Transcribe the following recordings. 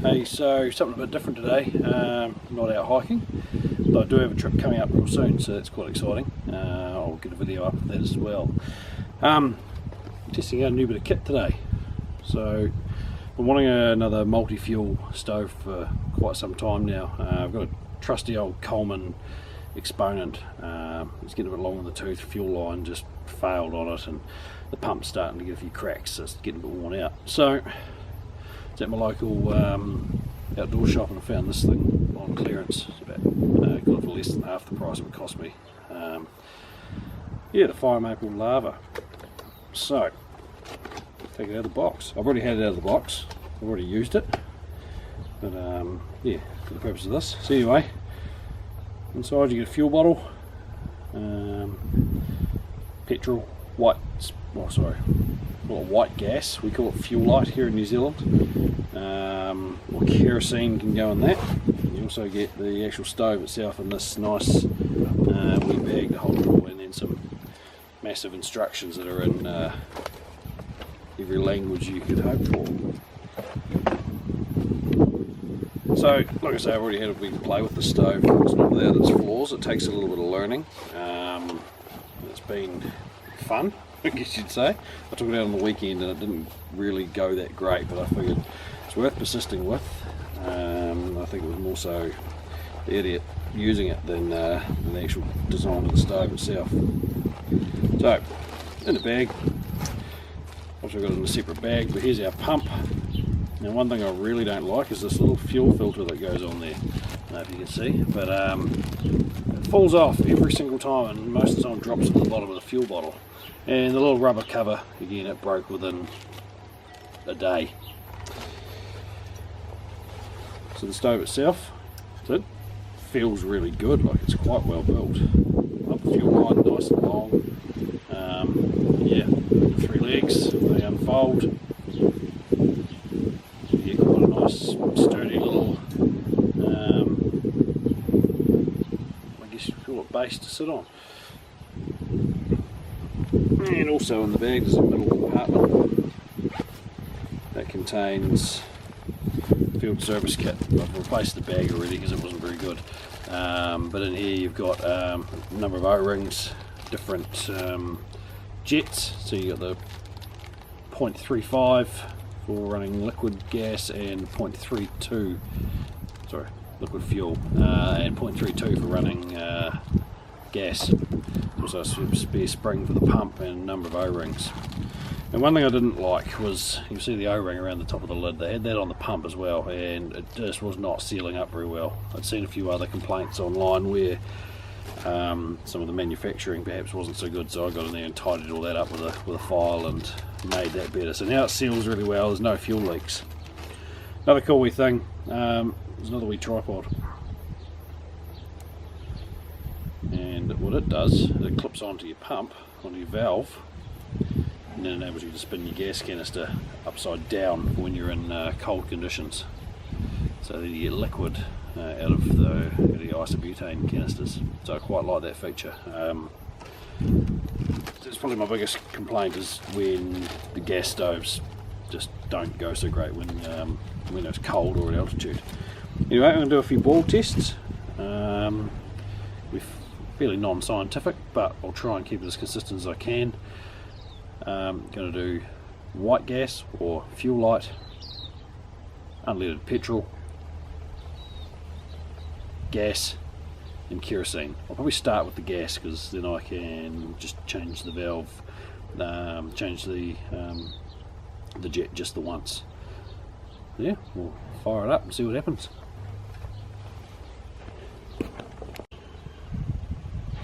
Hey, so something a bit different today. Not out hiking, but I do have a trip coming up real soon, so that's quite exciting. I'll get a video up of that as well. Testing out a new bit of kit today. So I'm wanting another multi-fuel stove for quite some time now. I've got a trusty old Coleman exponent. It's getting a bit long in the tooth. Fuel line just failed on it, and the pump's starting to get a few cracks, so it's getting a bit worn out. So at my local outdoor shop, and I found this thing on clearance. It's about got it for less than half the price it would cost me. Yeah, the fire maple lava. So take it out of the box. I've already had it out of the box. I've already used it, but yeah, for the purpose of this. So anyway, inside you get a fuel bottle, petrol, white gas. We call it fuel light here in New Zealand. Or kerosene can go in that. You also get the actual stove itself in this nice wee bag to hold it all, and then some massive instructions that are in every language you could hope for. So, like I say, I've already had a big play with the stove. It's not without its flaws. It takes a little bit of learning. It's been fun, I guess you'd say. I took it out on the weekend and it didn't really go that great, but I figured it's worth persisting with. I think it was more so the idiot using it than the actual design of the stove itself. So, in the bag, also got it in a separate bag, but here's our pump. Now, one thing I really don't like is this little fuel filter that goes on there. I don't know if you can see, but it falls off every single time, and most of the time drops to the bottom of the fuel bottle. And the little rubber cover, again, it broke within a day. So the stove itself, it feels really good, like it's quite well built. Up the fuel line, nice and long. Yeah, the three legs, they unfold. Yeah, quite a nice, sturdy little, I guess you call it base to sit on. And also in the bag there's a middle compartment that contains field service kit. I've replaced the bag already because it wasn't very good. But in here you've got a number of O-rings, different jets. So you got the 0.35 for running liquid gas and 0.32, sorry, liquid fuel, and 0.32 for running gas. Also a spare spring for the pump and a number of O-rings. And one thing I didn't like was, you see the O-ring around the top of the lid. They had that on the pump as well, and it just was not sealing up very well. I'd seen a few other complaints online where some of the manufacturing perhaps wasn't so good, so I got in there and tidied all that up with a file and made that better. So now it seals really well, there's no fuel leaks. Another cool wee thing, there's another wee tripod. And what it does, it clips onto your pump, onto your valve, and then enables you to spin your gas canister upside down when you're in cold conditions. So then you get liquid out of the isobutane canisters. So I quite like that feature. It's probably my biggest complaint is when the gas stoves just don't go so great when it's cold or at altitude. Anyway, I'm going to do a few boil tests. We're fairly non-scientific, but I'll try and keep it as consistent as I can. Going to do white gas or fuel light, unleaded petrol, gas, and kerosene. I'll probably start with the gas because then I can just change the valve, change the jet just the once. Yeah, we'll fire it up and see what happens.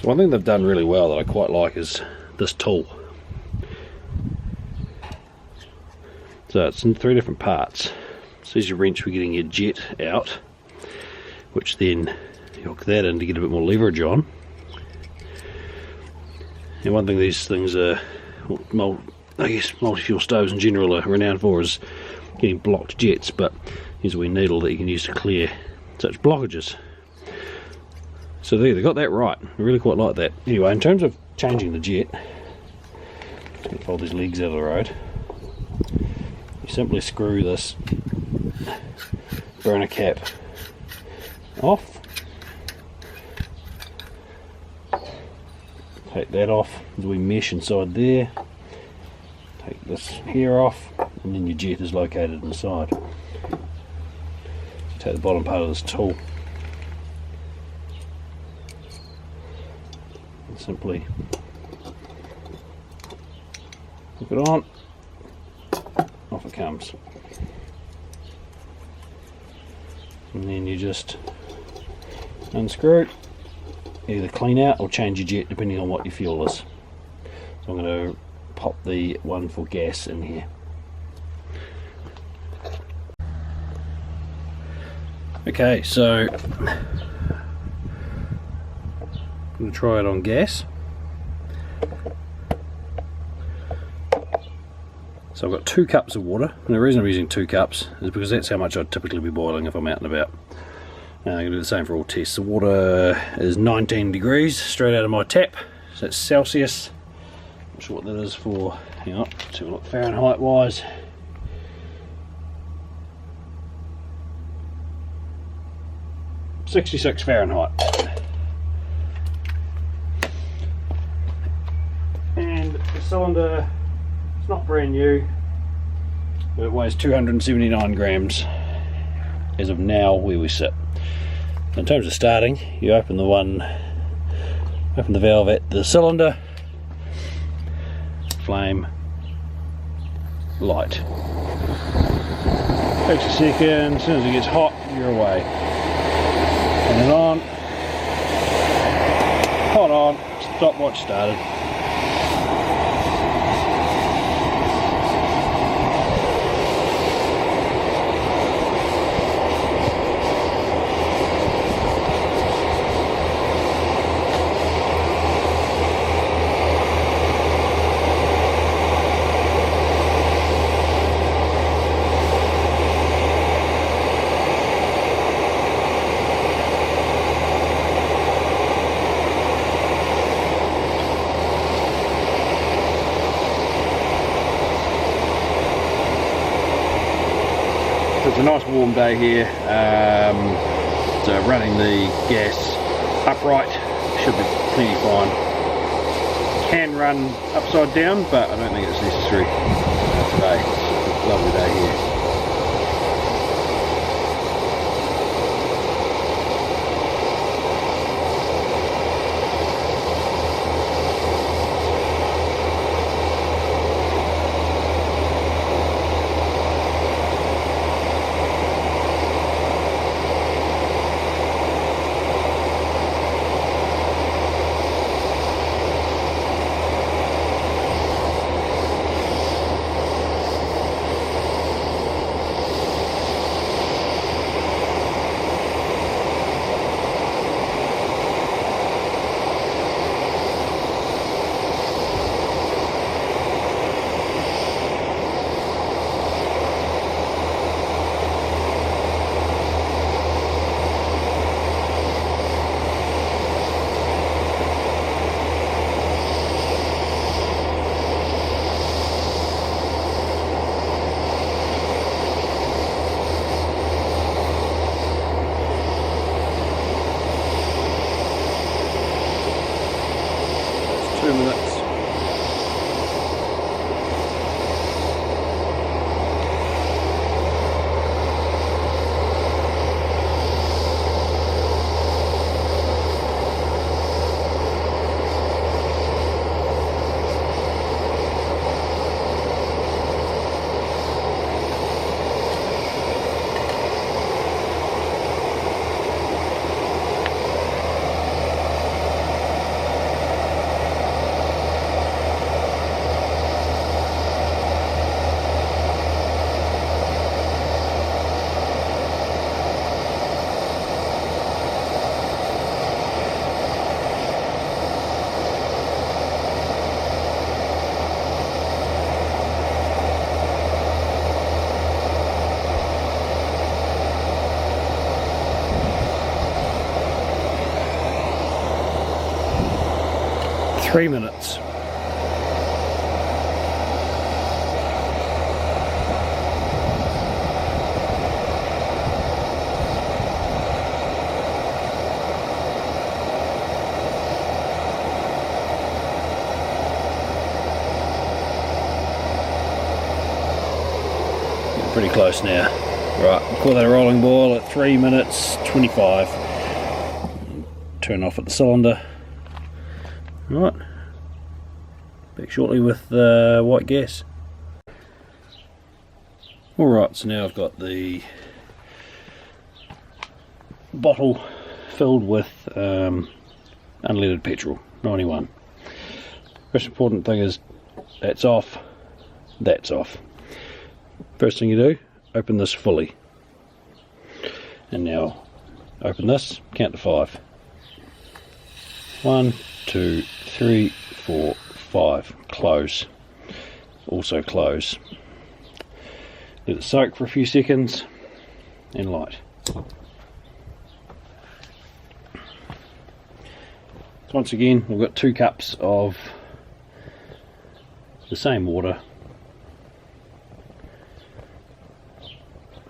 So one thing they've done really well that I quite like is this tool. So it's in 3 different parts. So there's your wrench for getting your jet out, which then you hook that in to get a bit more leverage on. And one thing these things are, I guess multi-fuel stoves in general are renowned for is getting blocked jets, but here's a wee needle that you can use to clear such blockages. So there, they got that right. I really quite like that. Anyway, in terms of changing the jet, let's fold these legs out of the road. You simply screw this burner cap off. Take that off, there's a wee mesh inside there. Take this here off, and then your jet is located inside. Take the bottom part of this tool and simply hook it on, off it comes. And then you just unscrew, either clean out or change your jet depending on what your fuel is. So I'm going to pop the one for gas in here. Okay, so I'm going to try it on gas. So I've got 2 cups of water, and the reason I'm using 2 cups is because that's how much I'd typically be boiling if I'm out and about. I'm going to do the same for all tests. The water is 19 degrees straight out of my tap, so that's Celsius. Not sure what that is for, hang on, let's have a look Fahrenheit wise. .66 Fahrenheit. And the cylinder, it's not brand new, but it weighs 279 grams as of now where we sit. In terms of starting, you open the valve at the cylinder, flame, light. Takes a second, as soon as it gets hot, you're away. Turn it on, hot on, stopwatch started. It's a nice warm day here, so running the gas upright should be plenty fine. Can run upside down, but I don't think it's necessary today. It's a lovely day here. 2 minutes. Three minutes. pretty close now. Right, we'll call that a rolling boil at 3 minutes 25. Turn off at the cylinder. Right, back shortly with white gas. Alright, so now I've got the bottle filled with unleaded petrol, 91. Most important thing is that's off, that's off. First thing you do, open this fully. And now open this, count to 5. 1, 2, 3, 4, 5. Close. Also close. Let it soak for a few seconds and light. So once again, we've got 2 cups of the same water.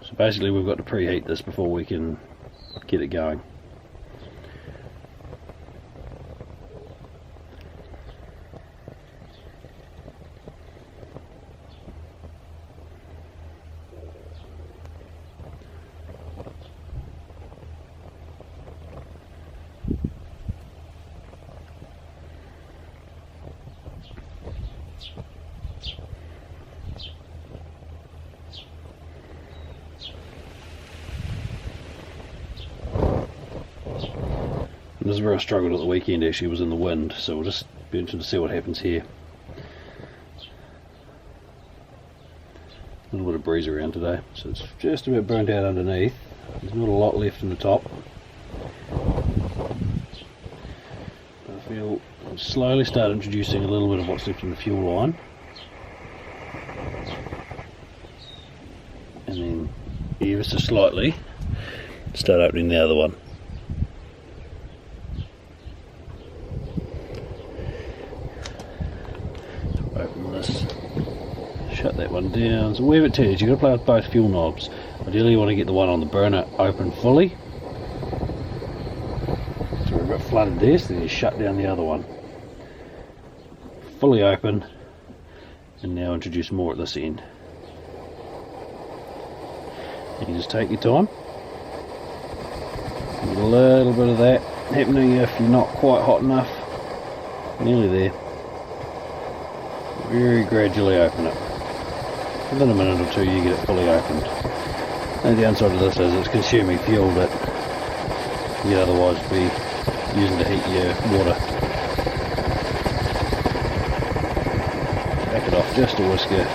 So basically we've got to preheat this before we can get it going. This is where I struggled at the weekend, actually, was in the wind, so we'll just be interested to see what happens here. A little bit of breeze around today, so it's just about burnt out underneath. There's not a lot left in the top. I feel I'll slowly start introducing a little bit of what's left in the fuel line. And then ever so slightly start opening the other one. Open this, shut that one down. So wherever it turns, you've got to play with both fuel knobs. Ideally you want to get the one on the burner open fully. So we're a bit flooded there, so then you shut down the other one. Fully open, and now introduce more at this end. You just take your time. Get a little bit of that happening if you're not quite hot enough. Nearly there. Very gradually open it. Within a minute or 2 you get it fully opened. And the downside of this is it's consuming fuel that you'd otherwise be using to heat your water. Back it off just a whisker.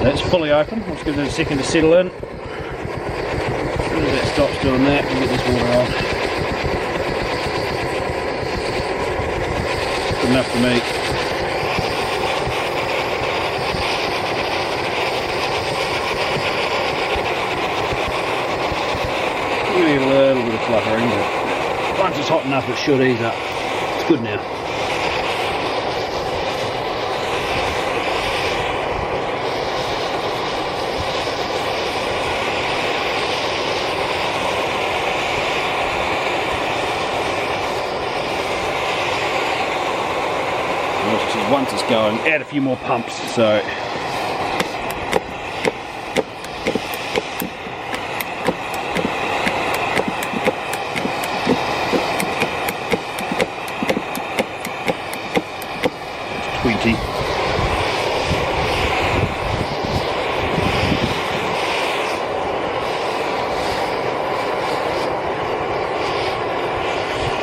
That's fully open. Let's give it a second to settle in. As soon as that stops doing that, we'll get this water on. Good enough for me. We need a little bit of fluttering, but once it's hot enough it should ease up. It's good now. Once it's going, add a few more pumps, so it's 20.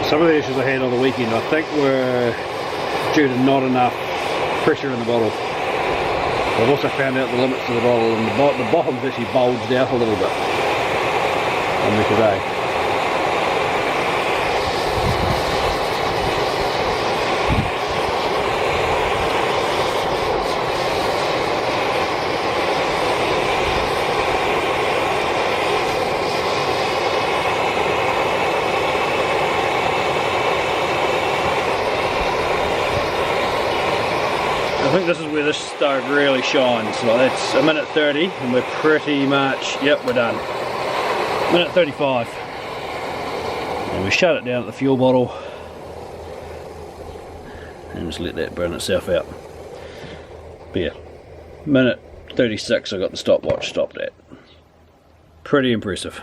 Some of the issues I had on the weekend I think were due to not enough pressure in the bottle. I've also found out the limits to the bottle, and the bottom's actually bulged out a little bit on me today. stove really shines. Like that's a minute 30 and we're pretty much, yep, we're done. Minute 35. And we shut it down at the fuel bottle and just let that burn itself out. But yeah, minute 36 I got the stopwatch stopped at. Pretty impressive.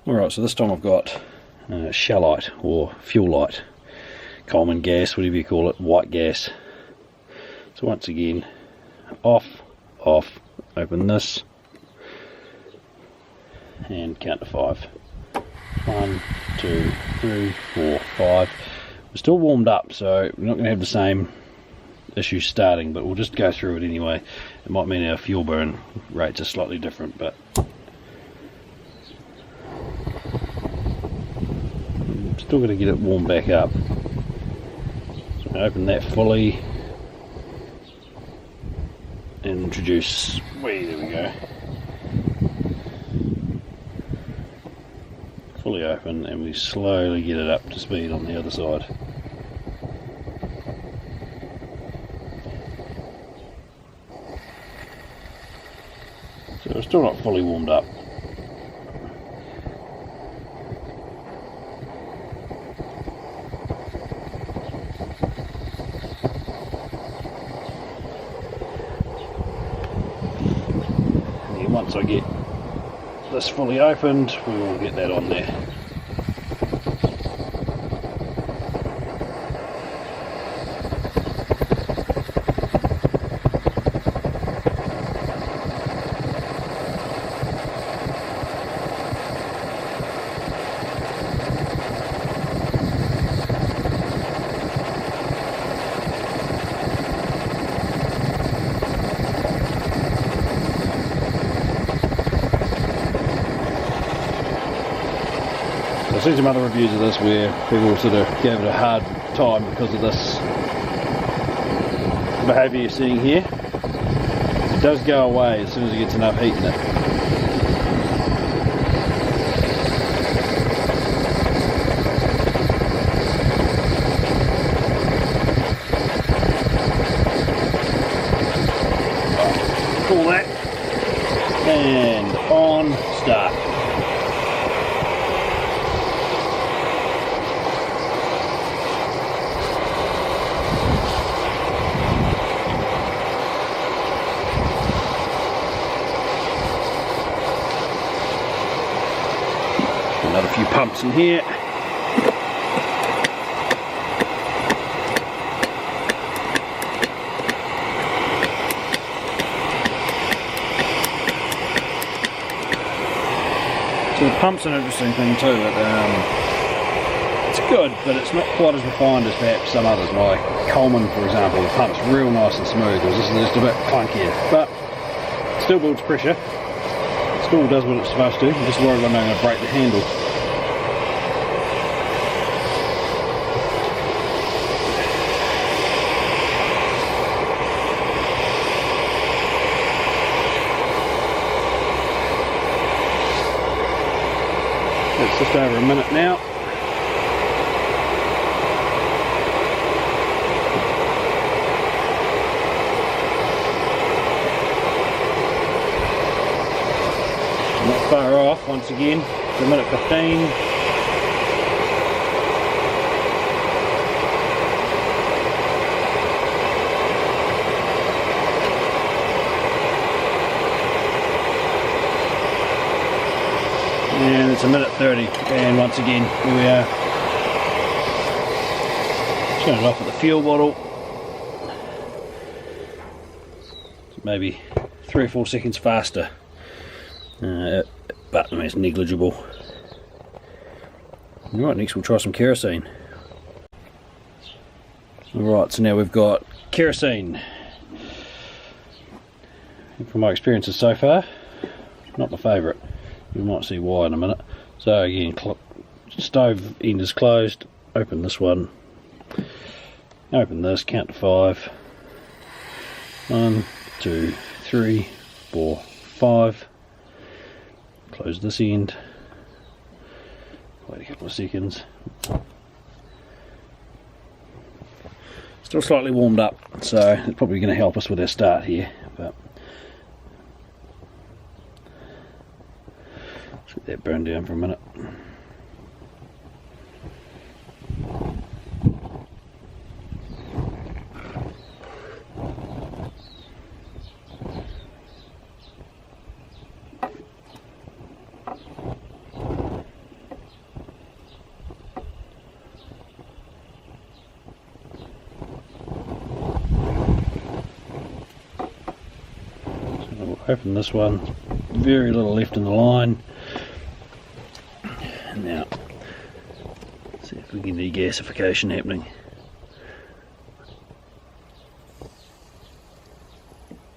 Alright, so this time I've got shell light or fuel light, Coleman gas, whatever you call it, white gas. So once again, off, open this, and count to 5. 1, 2, 3, 4, 5. We're still warmed up, so we're not going to have the same issue starting, but we'll just go through it anyway. It might mean our fuel burn rates are slightly different, but still got to get it warmed back up. So open that fully and introduce, there we go, fully open, and we slowly get it up to speed on the other side. So we're still not fully warmed up. Once I get this fully opened, we will get that on there. I've seen some other reviews of this where people sort of gave it a hard time because of this behaviour you're seeing here. It does go away as soon as it gets enough heat in it. Cool that, and on start. Another few pumps in here. So the pump's an interesting thing too. It's good, but it's not quite as refined as perhaps some others. Like Coleman, for example, the pump's real nice and smooth, whereas this is just a bit clunkier. But it still builds pressure. It still does what it's supposed to. I'm just worried I'm not going to break the handle. It's just over a minute now. Not far off once again, to a minute 15. And it's a minute 30, and once again, here we are. Turn it off with the fuel bottle. Maybe 3 or 4 seconds faster, but I mean, it's negligible. Alright, next we'll try some kerosene. Alright, so now we've got kerosene. And from my experiences so far, not my favourite. You might see why in a minute. So again, stove end is closed, open this one, open this, count to 5. 1, 2, 3, 4, 5. Close this end, wait a couple of seconds. Still slightly warmed up, so it's probably going to help us with our start here. But let's let that burn down for a minute. Open this one, very little left in the line. And now, see if we can get gasification happening.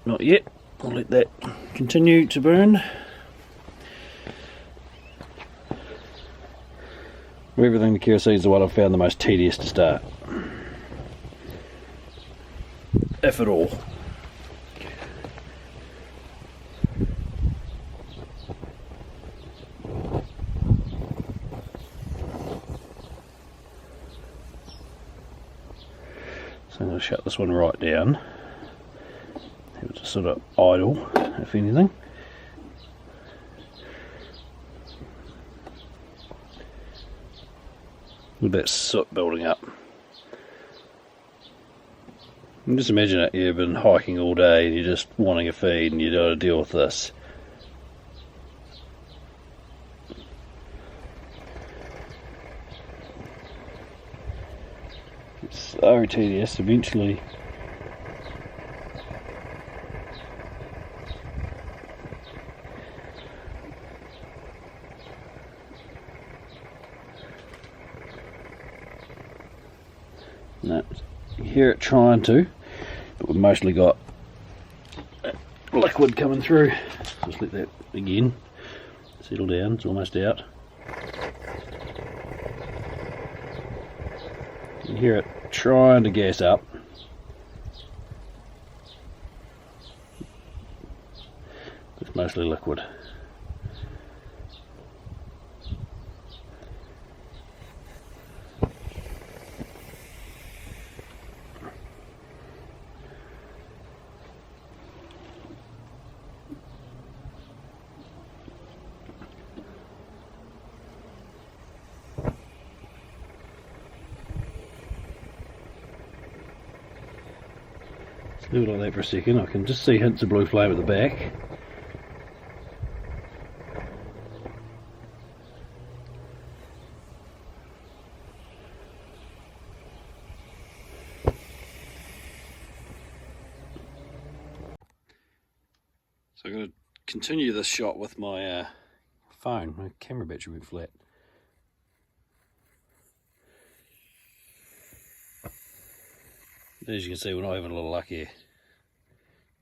Not yet, I'll let that continue to burn. Of everything, the kerosene is the one I've found the most tedious to start, if at all. I'm going to shut this one right down. It was just sort of idle, if anything. With that soot building up. And just imagine it, you've been hiking all day and you're just wanting a feed and you've got to deal with this. So tedious eventually. No, you hear it trying to, but we've mostly got liquid coming through. Just let that again settle down, it's almost out. You hear it trying to gas up. It's mostly liquid. Leave it like that for a second. I can just see hints of blue flame at the back. So I'm going to continue this shot with my phone. My camera battery went flat. As you can see, we're not having a lot of luck here.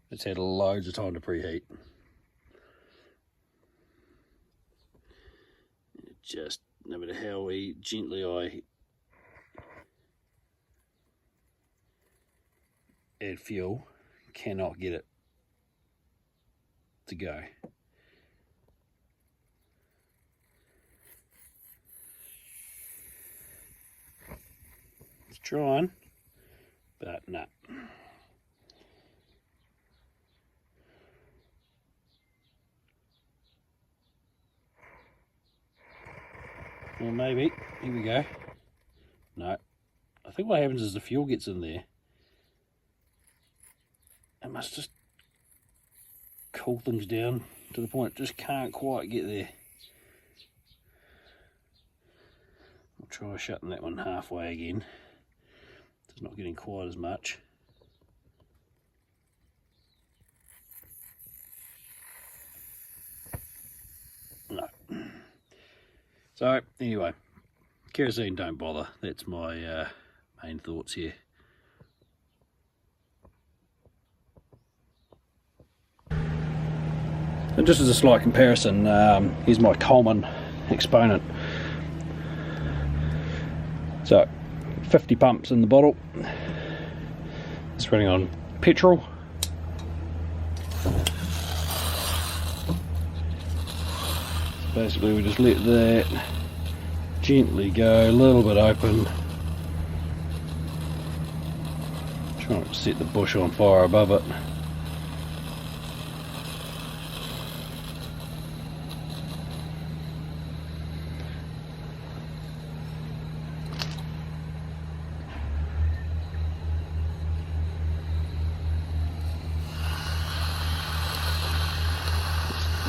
It's had loads of time to preheat. Just no matter how gently I add fuel, cannot get it to go. It's trying, but no. Well, maybe. Here we go. No. I think what happens is the fuel gets in there. It must just cool things down to the point it just can't quite get there. I'll try shutting that one halfway again. It's not getting quite as much. No. So anyway, kerosene, don't bother. That's my main thoughts here. And just as a slight comparison, here's my Coleman exponent. So 50 pumps in the bottle. It's running on petrol. Basically we just let that gently go, a little bit open. Try not to set the bush on fire above it.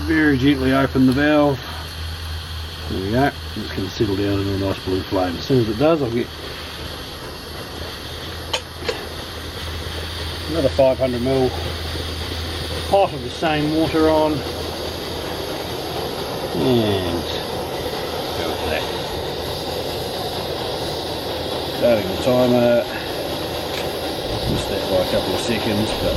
Very gently open the valve. There we go. It's going to settle down into a nice blue flame. As soon as it does, I'll get another 500ml pot of the same water on, and go with that. Starting the timer. Missed that by a couple of seconds, but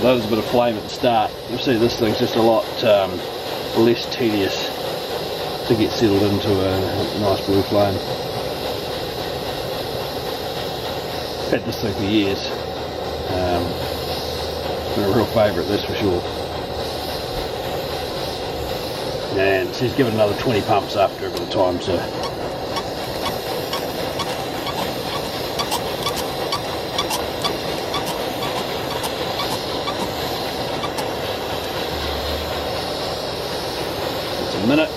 that was a bit of flame at the start. You'll see this thing's just a lot less tedious to get settled into a nice blue flame. I've had this thing for years. It's been a real favourite, that's for sure. And she's given another 20 pumps after a bit of time, so minute.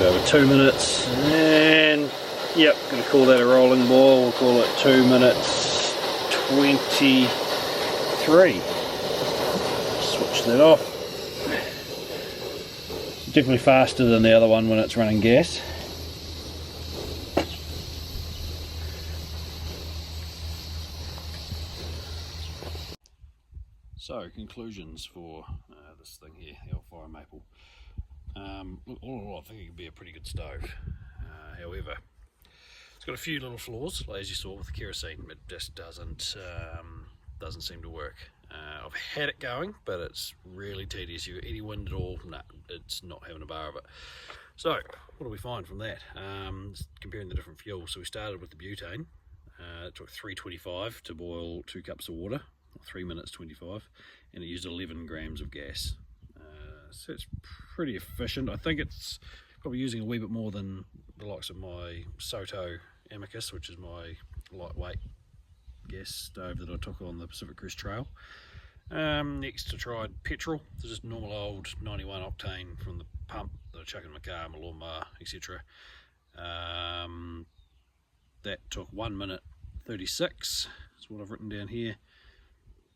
Over 2 minutes, and yep, going to call that a rolling boil. We'll call it 2 minutes 23. Switch that off. Definitely faster than the other one when it's running gas. So, conclusions for this thing here, the old fire maple. All in all, I think it could be a pretty good stove. However, it's got a few little flaws, like as you saw with the kerosene. It just doesn't seem to work. I've had it going, but it's really tedious. You get any wind at all, no, it's not having a bar of it. So, what do we find from that? Comparing the different fuels. So we started with the butane. It took 325 to boil 2 cups of water, 3 minutes 25, and it used 11 grams of gas. So it's pretty efficient. I think it's probably using a wee bit more than the likes of my Soto Amicus, which is my lightweight gas stove that I took on the Pacific Crest Trail. Next I tried petrol, so just normal old 91 octane from the pump that I chuck in my car, my lawnmower, etc. That took 1 minute 36, that's what I've written down here,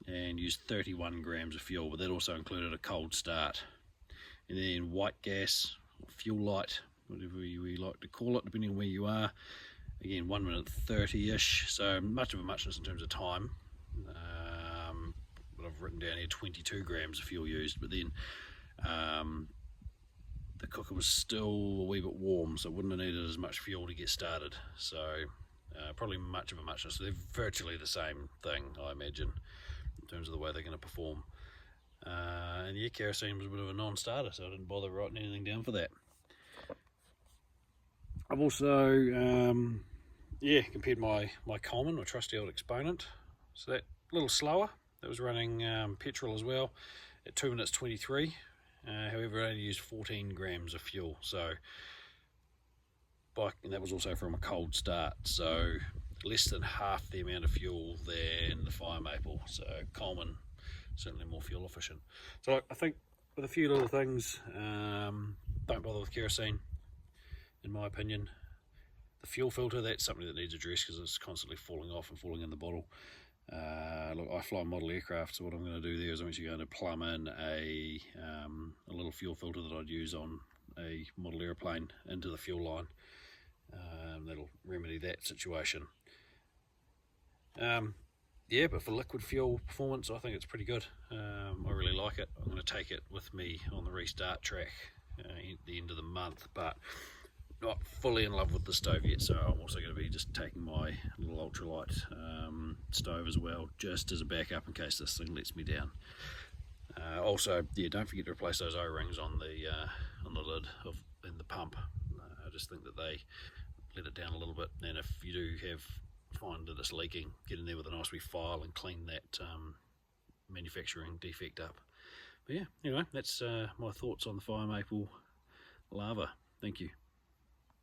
and used 31 grams of fuel, but that also included a cold start. And then white gas, or fuel light, whatever we like to call it, depending on where you are. Again, 1 minute 30-ish, so much of a muchness in terms of time. But I've written down here 22 grams of fuel used, but then the cooker was still a wee bit warm, so it wouldn't have needed as much fuel to get started. So probably much of a muchness. So they're virtually the same thing, I imagine, in terms of the way they're going to perform. And yeah, kerosene was a bit of a non-starter, so I didn't bother writing anything down for that. I've also compared my Coleman, my trusty old exponent, so that a little slower. That was running petrol as well at 2 minutes 23. However, it only used 14 grams of fuel, so and that was also from a cold start, so less than half the amount of fuel than the Fire Maple. So Coleman certainly more fuel efficient. So I think with a few little things, don't bother with kerosene in my opinion. The fuel filter, that's something that needs addressed because it's constantly falling off and falling in the bottle. Look, I fly model aircraft, so what I'm going to do there is I'm actually going to plumb in a little fuel filter that I'd use on a model airplane into the fuel line. That'll remedy that situation. Yeah, but for liquid fuel performance, I think it's pretty good. I really like it. I'm going to take it with me on the restart track at the end of the month, but not fully in love with the stove yet, so I'm also going to be just taking my little ultralight stove as well, just as a backup in case this thing lets me down. Also, yeah, don't forget to replace those O-rings on the lid in the pump. I just think that they let it down a little bit, and if you do find that it's leaking, get in there with a nice wee file and clean that manufacturing defect up. But yeah, anyway, that's my thoughts on the Fire Maple Lava. Thank you.